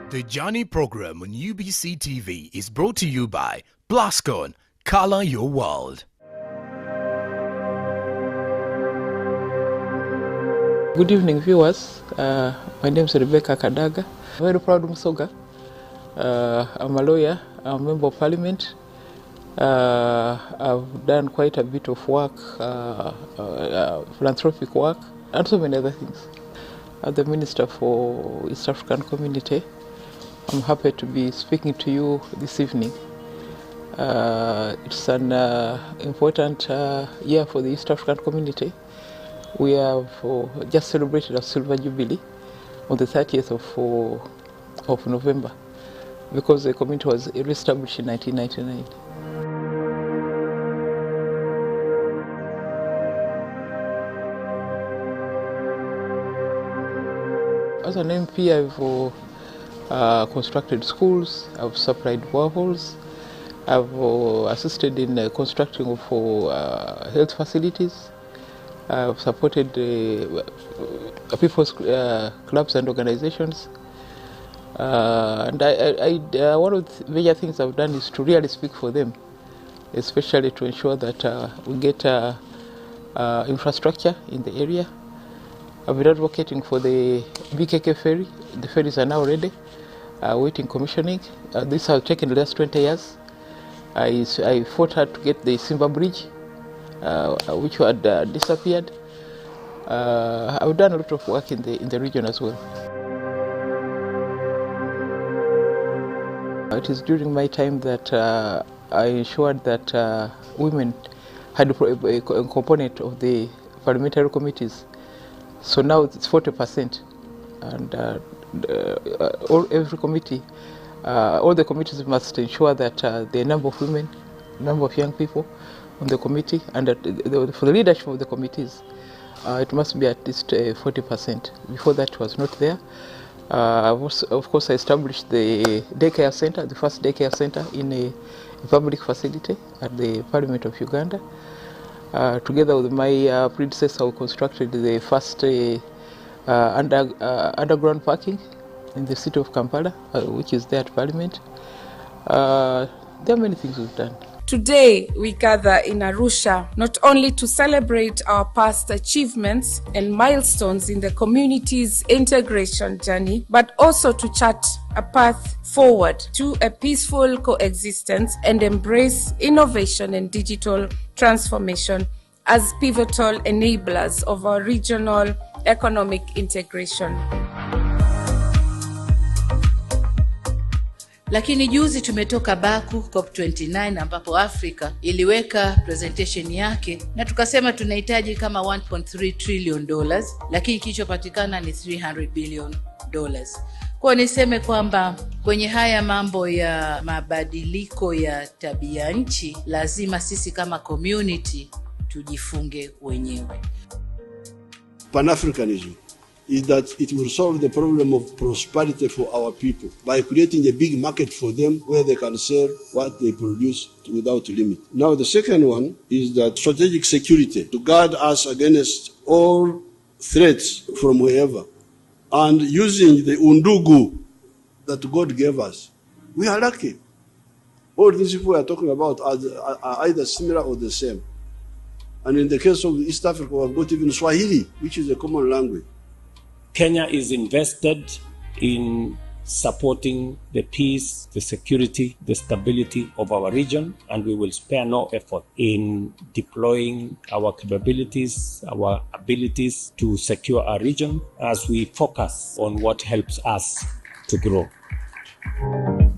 The Johnny program on UBC TV is brought to you by Plascon, Color Your World. Good evening, viewers. My name is Rebecca Kadaga. I'm very proud of Musoga. I'm a lawyer, I'm a member of parliament. I've done quite a bit of work, philanthropic work, and so many other things. As the Minister for East African Community, I'm happy to be speaking to you this evening. It's an important year for the East African community. We have just celebrated a Silver Jubilee on the 30th of November because the community was re-established in 1999. As an MP, I've constructed schools, I've supplied boreholes, I've assisted in constructing of health facilities, I've supported people's clubs and organizations. And one of the major things I've done is to really speak for them, especially to ensure that we get infrastructure in the area. I've been advocating for the BKK ferry. The ferries are now ready, waiting commissioning. This has taken the last 20 years. I fought hard to get the Simba Bridge, which had disappeared. I've done a lot of work in the region as well. It is during my time that I ensured that women had a component of the parliamentary committees. So now it's 40%, and every committee, all the committees must ensure that the number of women, number of young people on the committee, and that for the leadership of the committees, it must be at least 40%. Before that was not there. Of course, I established the daycare center, the first daycare center in a public facility at the Parliament of Uganda. Together with my predecessor, we constructed the first underground parking in the city of Kampala, which is there at Parliament. There are many things we've done. Today, we gather in Arusha not only to celebrate our past achievements and milestones in the community's integration journey, but also to chart a path forward to a peaceful coexistence and embrace innovation and digital transformation as pivotal enablers of our regional economic integration. Lakini juzi tumetoka Baku COP29 ambapo Afrika iliweka presentation yake na tukasema tunahitaji kama 1.3 trillion dollars, lakini kilichopatikana ni 300 billion dollars. Kwa niseme kwamba kwenye haya mambo ya mabadiliko ya tabia nchi lazima sisi kama community tujifunge wenyewe. Pan-Africanism is that it will solve the problem of prosperity for our people by creating a big market for them where they can sell what they produce without limit. Now the second one is that strategic security, to guard us against all threats from wherever, and using the undugu that God gave us. We are lucky. All these people we are talking about are either similar or the same. And in the case of East Africa, we have got even Swahili, which is a common language. Kenya is invested in supporting the peace, the security, the stability of our region, and we will spare no effort in deploying our capabilities, our abilities to secure our region as we focus on what helps us to grow.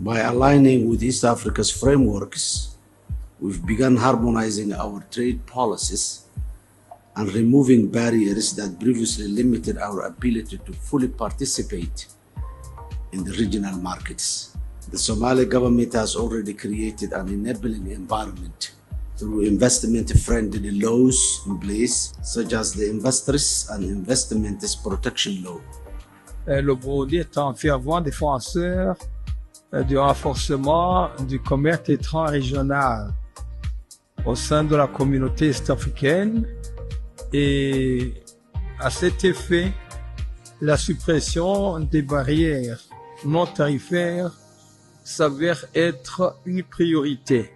By aligning with East Africa's frameworks, we've begun harmonizing our trade policies and removing barriers that previously limited our ability to fully participate in the regional markets. The Somali government has already created an enabling environment through investment-friendly laws in place, such as the Investors and Investments Protection Law. Le Burundi est un fervent défenseur du renforcement du commerce intra-régional au sein de la communauté est-africaine. Et à cet effet, la suppression des barrières non tarifaires s'avère être une priorité.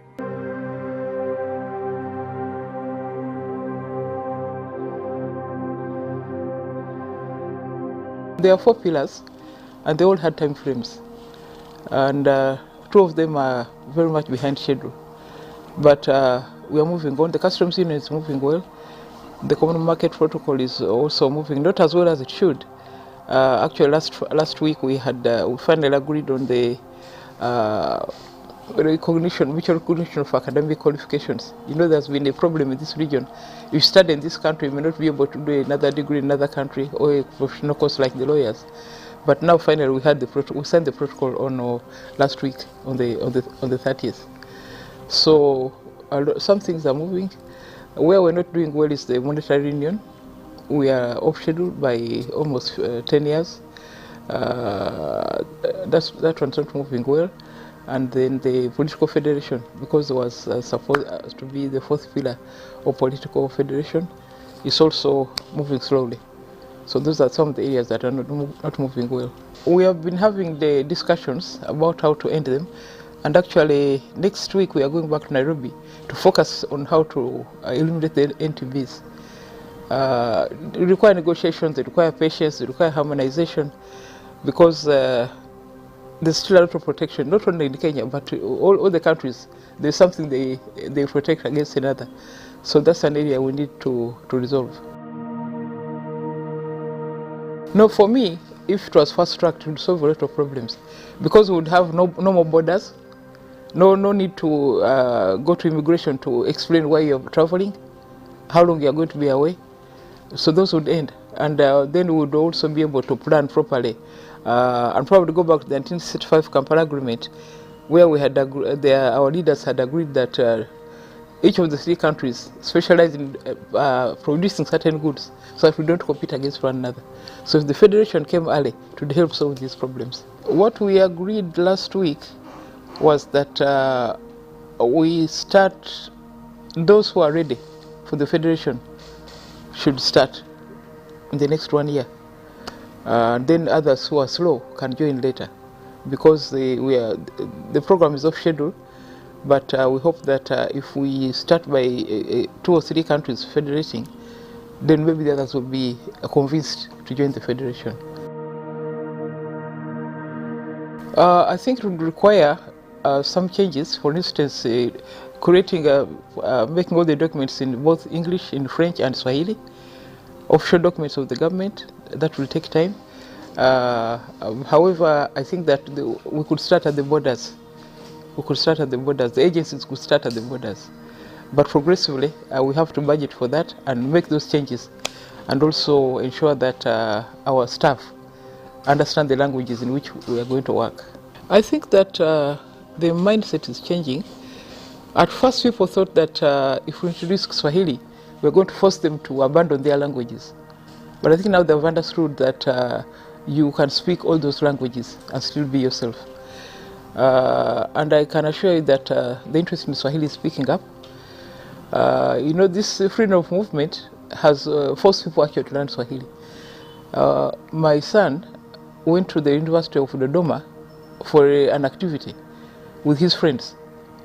There are 4 pillars, and they all had time frames, and 2 of them are very much behind schedule. But we are moving on. The customs union is moving well. The common market protocol is also moving, not as well as it should. Actually, last week we finally agreed on the mutual recognition of academic qualifications. You know, there's been a problem in this region. If you study in this country, you may not be able to do another degree in another country or a professional course like the lawyers. But now finally we signed the protocol on last week on the 30th. So some things are moving. Where we're not doing well is the monetary union. We are off schedule by almost 10 years. That one's not moving well. And then the political federation, because it was supposed to be the 4th pillar of political federation, is also moving slowly. So those are some of the areas that are not moving well. We have been having the discussions about how to end them. And actually, next week we are going back to Nairobi to focus on how to eliminate the NTBs. They require negotiations, they require patience, they require harmonization, because there's still a lot of protection, not only in Kenya, but all the countries. There's something they protect against another. So that's an area we need to resolve. No, for me, if it was fast-tracked, it would solve a lot of problems, because we would have no more borders, no need to go to immigration to explain why you're traveling, how long you're going to be away. So those would end, and then we would also be able to plan properly, and probably go back to the 1965 Kampala Agreement, where we had our leaders had agreed that each of the 3 countries specialize in producing certain goods, so that we don't compete against one another. So if the federation came early, it would help solve these problems. What we agreed last week was that we start, those who are ready for the federation should start in the next 1 year. Then others who are slow can join later, because the program is off schedule. But we hope that if we start by 2 or 3 countries federating, then maybe the others will be convinced to join the federation. I think it would require some changes. For instance, making all the documents in both English, in French and Swahili, official documents of the government. That will take time. However, I think that we could start at the borders. The agencies could start at the borders. But progressively, we have to budget for that and make those changes, and also ensure that our staff understand the languages in which we are going to work. I think that the mindset is changing. At first, people thought that if we introduce Swahili, we're going to force them to abandon their languages. But I think now they've understood that you can speak all those languages and still be yourself. And I can assure you that the interest in Swahili is picking up. This freedom of movement has forced people actually to learn Swahili. My son went to the University of Dodoma for an activity with his friends.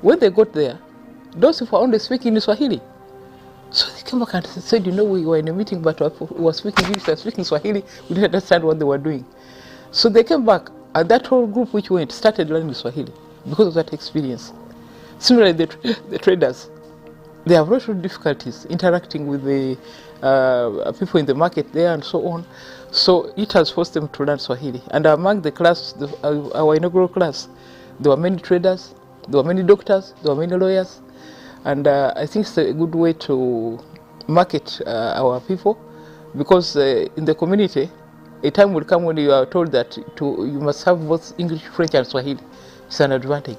When they got there, those who were only speaking in Swahili. So they came back and said, we were in a meeting, but we were speaking English, we were speaking Swahili, we didn't understand what they were doing. So they came back, and that whole group which went started learning Swahili because of that experience. Similarly, the traders, they have lots of difficulties interacting with the people in the market there and so on. So it has forced them to learn Swahili. And among the class, our inaugural class, there were many traders, there were many doctors, there were many lawyers. And I think it's a good way to market our people, because in the community, a time will come when you are told that you must have both English, French and Swahili. It's an advantage.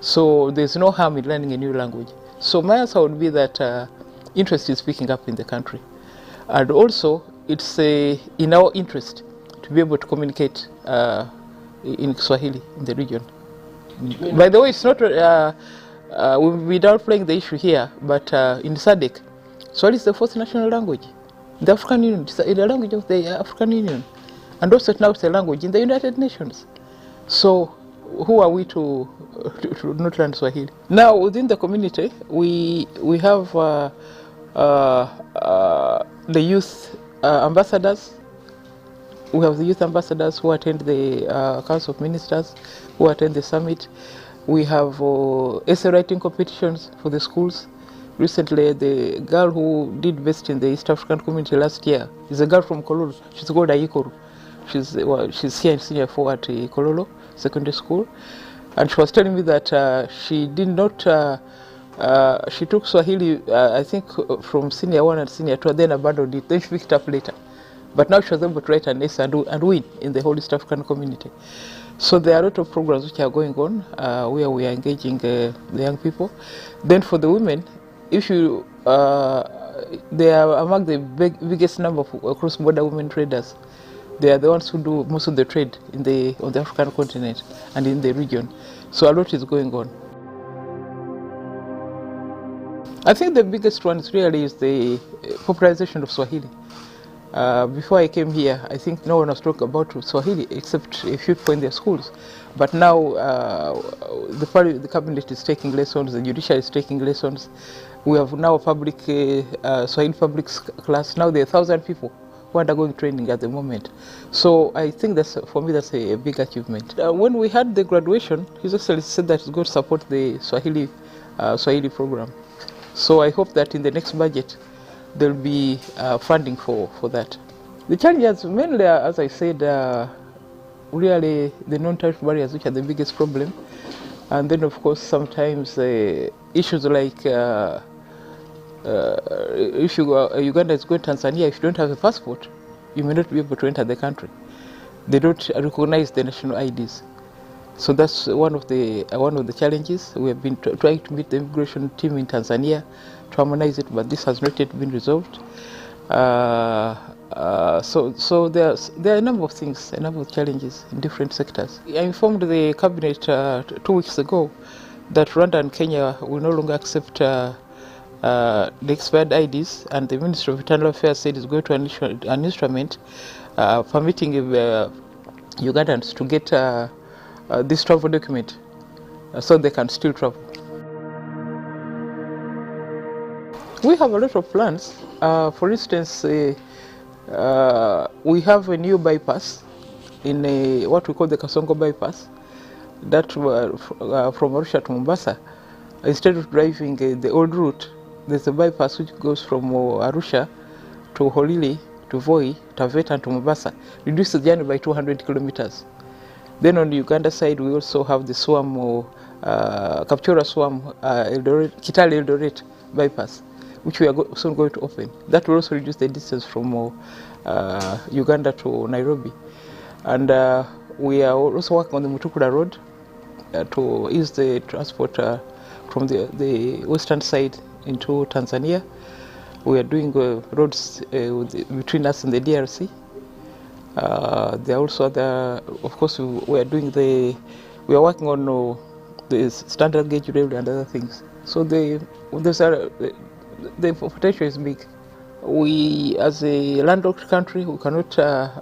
So there's no harm in learning a new language. So my answer would be that interest is picking up in the country. And also, it's in our interest to be able to communicate in Swahili in the region. By the way, it's not, without playing the issue here, but in SADC, Swahili is the 4th national language. The African Union, it's the language of the African Union. And also now it's a language in the United Nations. So who are we to not learn Swahili? Now within the community, we have the youth ambassadors. We have the youth ambassadors who attend the Council of Ministers, who attend the summit. We have essay writing competitions for the schools. Recently, the girl who did best in the East African community last year is a girl from Kololo. She's called Ayikoru. She's here in Senior 4 at Kololo Secondary School. And she was telling me that she did not, she took Swahili, I think, from Senior 1 and Senior 2, then abandoned it. Then she picked it up later. But now she was able to write an essay and win in the whole East African community. So there are a lot of programs which are going on where we are engaging the young people. Then for the women, if you, they are among the biggest number of cross-border women traders. They are the ones who do most of the trade on the African continent and in the region. So a lot is going on. I think the biggest one really is the popularization of Swahili. Before I came here, I think no one was talking about Swahili except a few people in their schools. But now the cabinet is taking lessons, the judiciary is taking lessons. We have now a public Swahili public class. Now there are 1,000 people who are undergoing training at the moment. So I think that's, for me, that's a big achievement. When we had the graduation, His Excellency said that he's going to support the Swahili program. So I hope that in the next budget, there will be funding for that. The challenges mainly, as I said, really the non-tariff barriers, which are the biggest problem. And then, of course, sometimes issues like if Uganda is going to Tanzania, if you don't have a passport, you may not be able to enter the country. They don't recognize the national IDs. So that's one of the challenges. We have been trying to meet the immigration team in Tanzania to harmonize it, but this has not yet been resolved. So there are a number of things, a number of challenges in different sectors. I informed the cabinet 2 weeks ago that Rwanda and Kenya will no longer accept the expired IDs, and the Ministry of Internal Affairs said it's going to an instrument permitting Ugandans to get this travel document so they can still travel. We have a lot of plans. For instance, we have a new bypass in what we call the Kasongo bypass, that from Arusha to Mombasa. Instead of driving the old route, there's a bypass which goes from Arusha to Holili, to Voi, Taveta, and to Mombasa. Reduce the journey by 200 kilometers. Then on the Uganda side, we also have the Swam, Kapchora Swam, Kitale Eldoret bypass, which we are soon going to open. That will also reduce the distance from Uganda to Nairobi. And we are also working on the Mutukula Road to ease the transport from the western side into Tanzania. We are doing roads between us and the DRC. There are also other, of course, we are working on the standard gauge railway and other things. So the potential is big. We, as a landlocked country, we cannot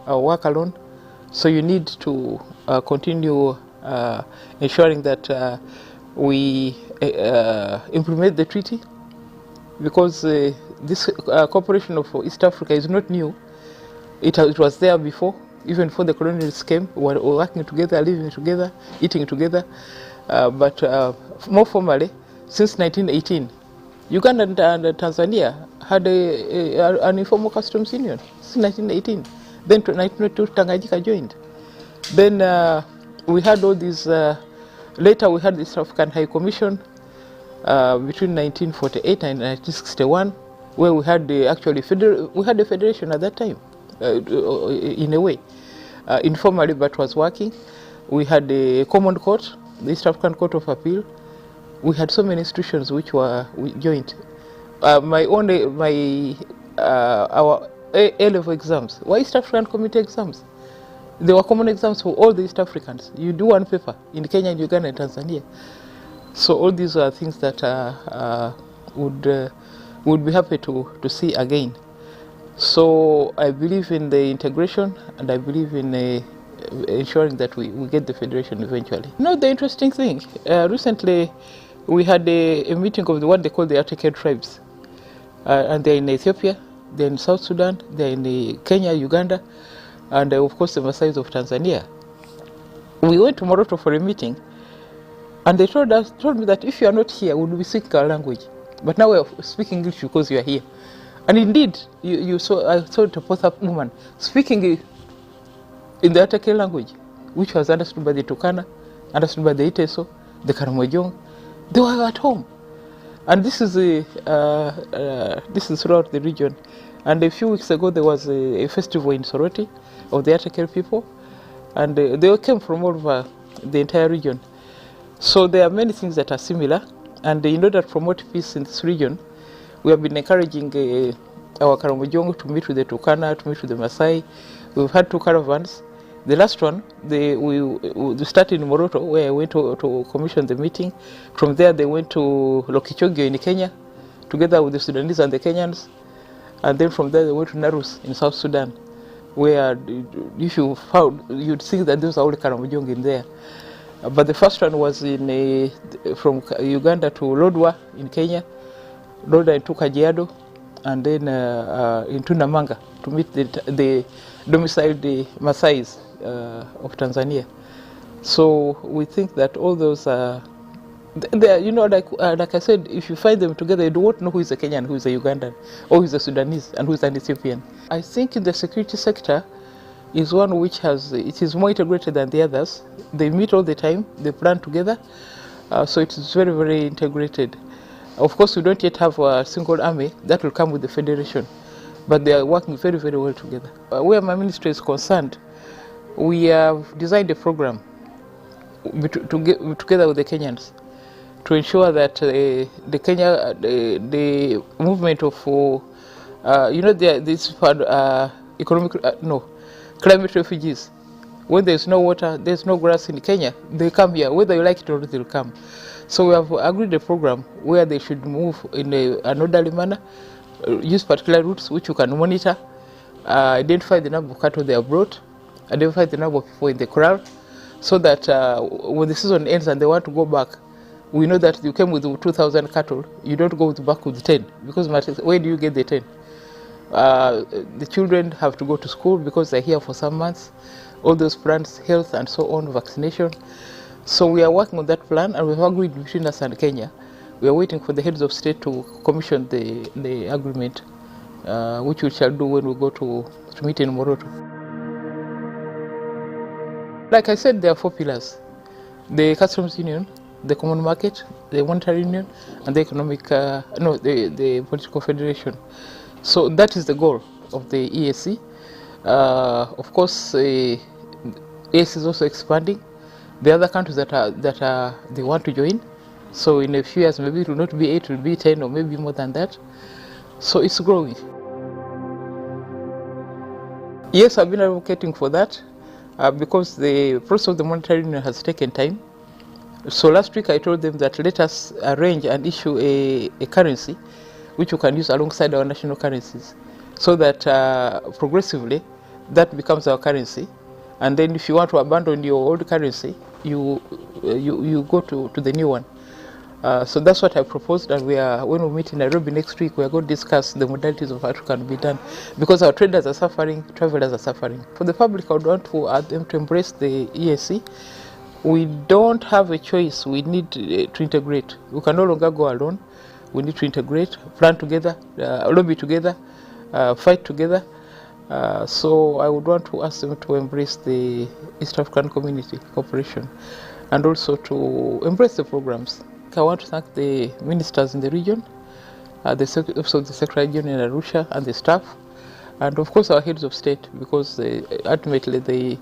work alone. So you need to continue ensuring that we implement the treaty, because this cooperation of East Africa is not new. It was there before, even before the colonialists came. We were working together, living together, eating together. But more formally, since 1918, Uganda and Tanzania had an informal customs union since 1918. Then 1922, Tanganyika joined. Then we had all these. Later, we had the East African High Commission between 1948 and 1961, where we had we had a federation at that time. In a way, informally, but was working. We had a common court, the East African Court of Appeal. We had so many institutions which were joint. Our A-level exams were East African Community exams. They were common exams for all the East Africans. You do one paper in Kenya, and Uganda, and Tanzania. So all these are things that would be happy to see again. So I believe in the integration, and I believe in ensuring that we get the federation eventually. You know, the interesting thing, recently we had a meeting of what they call the Atacama tribes, and they're in Ethiopia, they're in South Sudan, they're in Kenya, Uganda, and of course the Maasai of Tanzania. We went to Moroto for a meeting, and they told me that if you are not here, we will be speaking our language. But now we are speaking English because you are here. And indeed, I saw a Pothap woman speaking in the Atacama language, which was understood by the Turkana, understood by the Iteso, the Karamojong. They were at home. And this is throughout the region. And a few weeks ago, there was a festival in Soroti of the Atacama people, and they came from all over the entire region. So there are many things that are similar, and in order to promote peace in this region, we have been encouraging our Karamojong to meet with the Turkana, to meet with the Maasai. We've had 2 caravans. The last one, we started in Moroto, where I went to commission the meeting. From there, they went to Lokichogio in Kenya, together with the Sudanese and the Kenyans. And then from there, they went to Narus in South Sudan, where if you found, you'd think that those are all Karamojong in there. But the first one was from Uganda to Lodwar in Kenya, Lodwar into Kajiado, and then into Namanga to meet the domiciled Maasais of Tanzania. So we think that all those are, you know, like I said, if you find them together, you don't know who is a Kenyan, who is a Ugandan, or who is a Sudanese, and who is an Ethiopian. I think in the security sector is one which it is more integrated than the others. They meet all the time, they plan together, so it is very, very integrated. Of course, we don't yet have a single army. That will come with the federation, but they are working very, very well together. Where my ministry is concerned, we have designed a program together with the Kenyans to ensure that the movement of, you know, this climate refugees. When there's no water, there's no grass in Kenya, they come here. Whether you like it or not, they'll come. So we have agreed a program where they should move in an orderly manner, use particular routes which you can monitor, identify the number of cattle they have brought, identify the number of people in the corral, so that when the season ends and they want to go back, we know that you came with 2,000 cattle, you don't go back with 10, because where do you get the 10? The children have to go to school because they're here for some months, all those plans, health and so on, vaccination. So we are working on that plan, and we've agreed between us and Kenya. We are waiting for the heads of state to commission the agreement, which we shall do when we go to meet in Moroto. Like I said, there are 4 pillars: the customs union, the common market, the monetary union, and the the political federation. So that is the goal of the EAC. Of course, EAC is also expanding. The other countries they want to join. So in a few years, maybe it will not be 8, it will be 10, or maybe more than that. So it's growing. Yes, I've been advocating for that because the process of the monetary union has taken time. So last week I told them that let us arrange and issue a currency which you can use alongside our national currencies, so that progressively that becomes our currency. And then if you want to abandon your old currency, you go to the new one. So that's what I proposed, and when we meet in Nairobi next week, we are going to discuss the modalities of how it can be done, because our traders are suffering, travelers are suffering. For the public, I would want to ask them to embrace the EAC. We don't have a choice. We need to integrate. We can no longer go alone. We need to integrate, plan together, lobby together, fight together. So I would want to ask them to embrace the East African Community Cooperation, and also to embrace the programs. I want to thank the ministers in the region, also the Secretary General in Arusha and the staff, and of course our heads of state, because ultimately they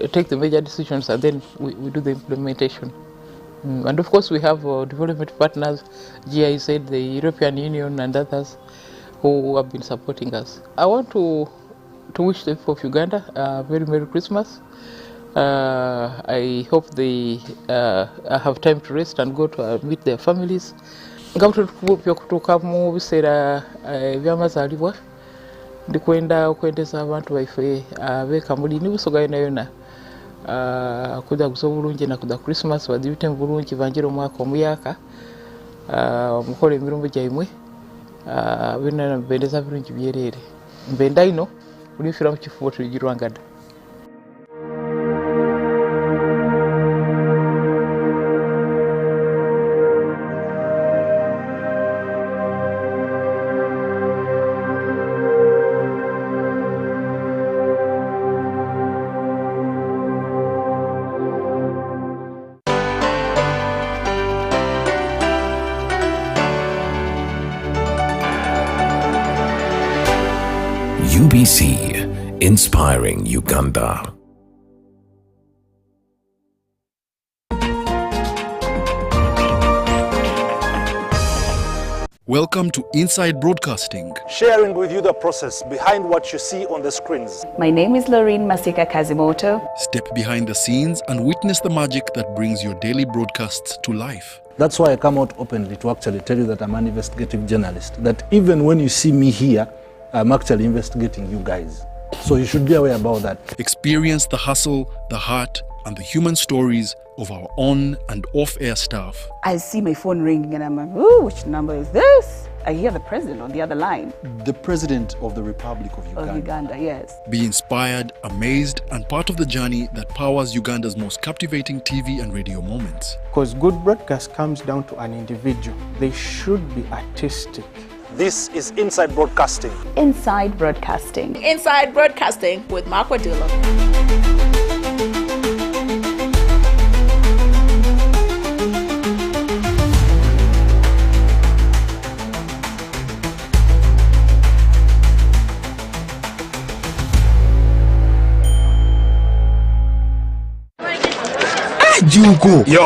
take the major decisions, and then we do the implementation. And of course we have development partners, GIZ, the European Union and others who have been supporting us. I want to wish the people of Uganda a very Merry Christmas. I hope they have time to rest and go to meet their families. Nga kutukuka mu biseera by'amazaalibwa ndikwenda okwendeza abantu baife abekamuli nibusoga yona yona kuda gusa bulungi na kuda Christmas badibite bulungi banjira omwaka omuyaka mukole emirumbo gyaimwe bina bendeza bulungi byerere mbenda ino ulifira mu kifubo tugirwangada. UBC, inspiring Uganda. Welcome to Inside Broadcasting, sharing with you the process behind what you see on the screens. My name is Lorene Masika Kazimoto. Step behind the scenes and witness the magic that brings your daily broadcasts to life. That's why I come out openly to actually tell you that I'm an investigative journalist. That even when you see me here, I'm actually investigating you guys. So you should be aware about that. Experience the hustle, the heart, and the human stories of our on and off-air staff. I see my phone ringing and I'm like, ooh, which number is this? I hear the president on the other line. The president of the Republic of Uganda. Of Uganda, yes. Be inspired, amazed, and part of the journey that powers Uganda's most captivating TV and radio moments. Because good broadcast comes down to an individual. They should be artistic. This is Inside Broadcasting. Inside Broadcasting. Inside Broadcasting with Mark Wadula. Juko. Yo.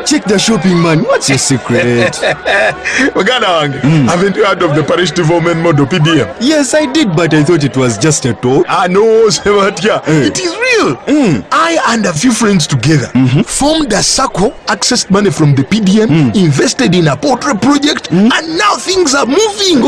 Check the shopping, man. What's your secret? Haven't you heard of the parish development model PDM? Yes, I did, but I thought it was just a talk. No, Sebatia. It is real. I and a few friends together formed a circle, accessed money from the PDM, invested in a portrait project, and now things are moving.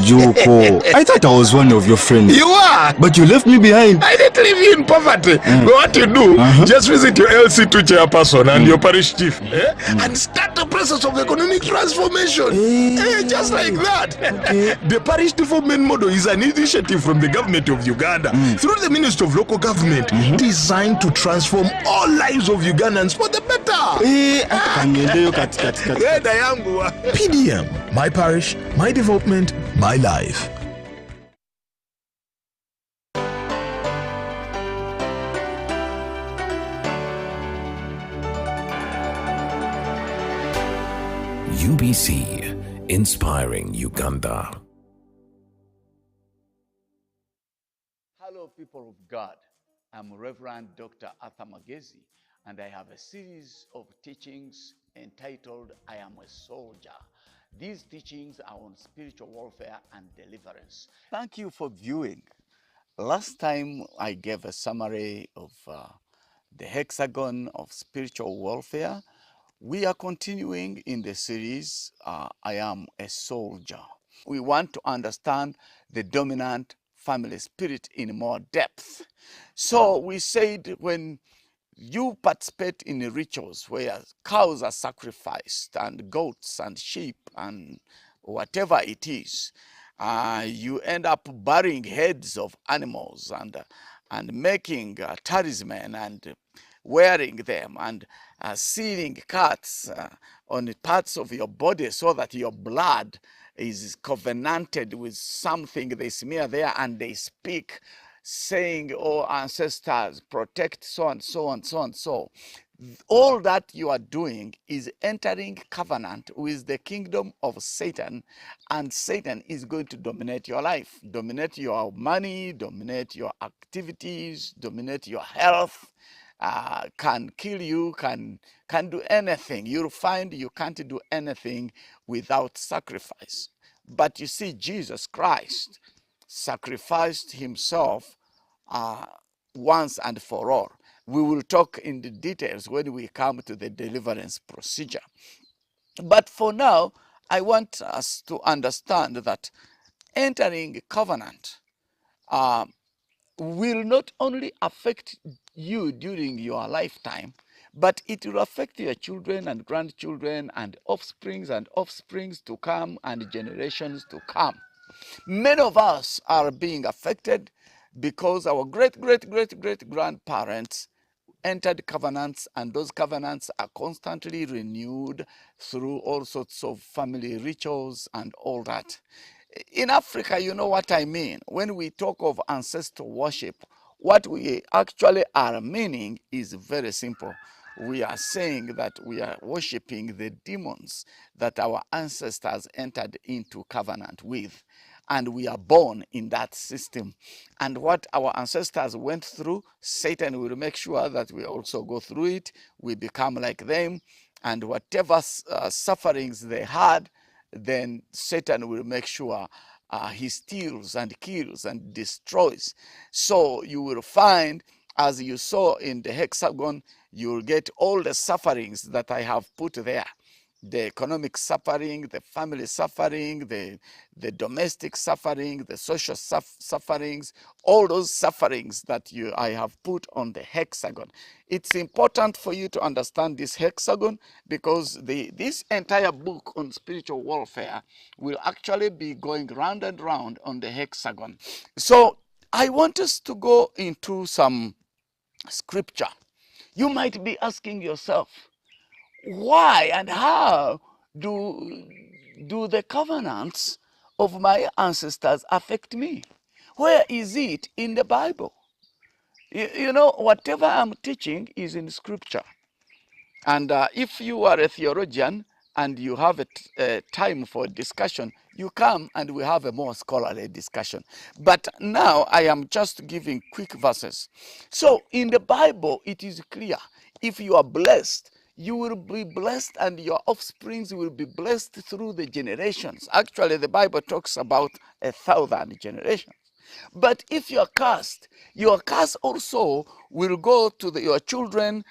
Juko. I thought I was one of your friends. You are. But you left me behind. I didn't leave you in poverty. But what you do, just visit your LC2 chairperson and your parish chief and start the process of economic transformation. Just like that. Okay. The parish development model is an initiative from the government of Uganda through the Ministry of Local Government designed to transform all lives of Ugandans for the better. PDM, my parish, my development, my life. UBC, inspiring Uganda. Hello, people of God. I'm Reverend Dr. Arthur Magezi, and I have a series of teachings entitled I Am a Soldier. These teachings are on spiritual warfare and deliverance. Thank you for viewing. Last time I gave a summary of the hexagon of spiritual warfare. We are continuing in the series, I Am a Soldier. We want to understand the dominant family spirit in more depth. So we said when you participate in rituals where cows are sacrificed and goats and sheep and whatever it is, you end up burying heads of animals and making talisman and wearing them and sealing cuts on parts of your body so that your blood is covenanted with something. They smear there and they speak saying, oh, ancestors, protect so and so and so and so. All that you are doing is entering covenant with the kingdom of Satan, and Satan is going to dominate your life, dominate your money, dominate your activities, dominate your health. Can kill you, can do anything. You'll find you can't do anything without sacrifice. But you see, Jesus Christ sacrificed himself once and for all. We will talk in the details when we come to the deliverance procedure. But for now, I want us to understand that entering covenant will not only affect you during your lifetime, but it will affect your children and grandchildren and offsprings to come and generations to come. Many of us are being affected because our great-great-great-great-grandparents entered covenants, and those covenants are constantly renewed through all sorts of family rituals and all that. In Africa, you know what I mean. When we talk of ancestor worship, what we actually are meaning is very simple. We are saying that we are worshiping the demons that our ancestors entered into covenant with. And we are born in that system. And what our ancestors went through, Satan will make sure that we also go through it. We become like them. And whatever sufferings they had, then Satan will make sure he steals and kills and destroys. So you will find, as you saw in the hexagon, you will get all the sufferings that I have put there. The economic suffering, the family suffering, the domestic suffering, the social sufferings, all those sufferings that I have put on the hexagon. It's important for you to understand this hexagon because this entire book on spiritual warfare will actually be going round and round on the hexagon. So I want us to go into some scripture. You might be asking yourself, why and how do the covenants of my ancestors affect me? Where is it in the Bible? You know, whatever I'm teaching is in scripture. And if you are a theologian and you have a time for discussion, you come and we have a more scholarly discussion. But now I am just giving quick verses. So in the Bible, it is clear. If you are blessed, you will be blessed and your offsprings will be blessed through the generations. Actually, the Bible talks about 1,000 generations. But if you are cursed, your curse also will go to your children